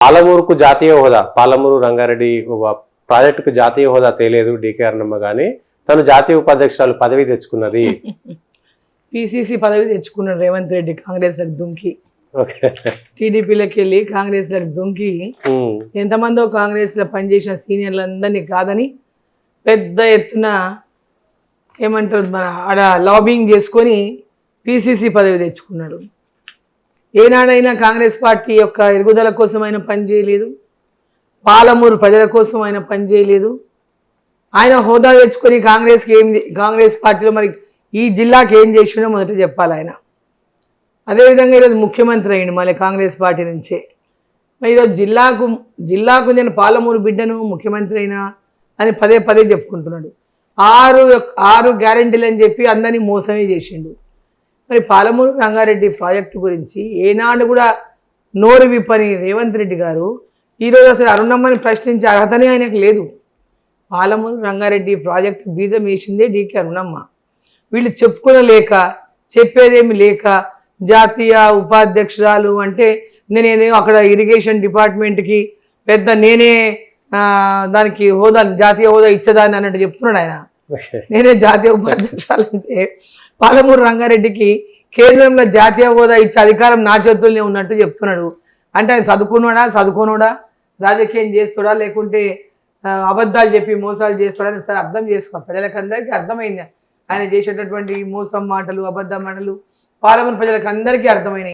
పాలమూరుకు జాతీయ హోదా, పాలమూరు రంగారెడ్డి ప్రాజెక్టుకు జాతీయ హోదా తేలేదు డీకే అరుణమ్మ గాని తను జాతీయ ఉపాధ్యక్షురాలు పదవి తెచ్చుకున్నది. పిసిసి పదవి తెచ్చుకున్నాడు రేవంత్ రెడ్డి కాంగ్రెస్లకు దుంకి. టీడీపీలోకి వెళ్ళి కాంగ్రెస్లకు దుంకి ఎంతమందో కాంగ్రెస్లో పనిచేసిన సీనియర్లందరినీ కాదని పెద్ద ఎత్తున ఏమంటారు మన ఆడ లాబింగ్ చేసుకొని పిసిసి పదవి తెచ్చుకున్నాడు. ఏనాడైనా కాంగ్రెస్ పార్టీ యొక్క ఎదుగుదల కోసం ఆయన పనిచేయలేదు, పాలమూరు ప్రజల కోసం ఆయన పనిచేయలేదు. ఆయన హోదా తెచ్చుకొని కాంగ్రెస్ పార్టీలో మరి ఈ జిల్లాకి ఏం చేసినో మొదట చెప్పాలి ఆయన. అదేవిధంగా ఈరోజు ముఖ్యమంత్రి అయ్యిండు మళ్ళీ కాంగ్రెస్ పార్టీ నుంచే. మరి ఈరోజు జిల్లాకు నేను పాలమూరు బిడ్డను ముఖ్యమంత్రి అయినా అని పదే పదే చెప్పుకుంటున్నాడు. ఆరు గ్యారెంటీలు అని చెప్పి అందరినీ మోసమే చేసిండు. మరి పాలమూరు రంగారెడ్డి ప్రాజెక్టు గురించి ఏనాడు కూడా నోరు విప్పని రేవంత్ రెడ్డి గారు ఈరోజు అసలు అరుణమ్మని ప్రశ్నించే అర్హతనే ఆయనకు లేదు. పాలమూరు రంగారెడ్డి ప్రాజెక్టు బీజం వేసిందే డీకే అరుణమ్మ. వీళ్ళు చెప్పుకోలేక చెప్పేదేమి లేక జాతీయ ఉపాధ్యక్షురాలు అంటే నేనేదో అక్కడ ఇరిగేషన్ డిపార్ట్మెంట్కి పెద్ద నేనే దానికి హోదా జాతీయ హోదా ఇచ్చేదాన్ని అన్నట్టు చెప్తున్నాడు ఆయన. నేనే జాతీయ ఉపాధ్యక్షురాలు అంటే పాలమూరు రంగారెడ్డికి కేంద్రంలో జాతీయ హోదా ఇచ్చే అధికారం నా చేతుల్లోనే ఉన్నట్టు చెప్తున్నాడు. అంటే ఆయన చదువుకోనోడా రాజకీయం చేస్తాడా లేకుంటే అబద్ధాలు చెప్పి మోసాలు చేస్తాడని సరే అర్థం చేసుకో. ప్రజలకందరికీ అర్థమైంది ఆయన చేసేటటువంటి మోసం మాటలు అబద్ధ మాటలు పాలమూరు ప్రజలకు అందరికీ అర్థమైనాయి.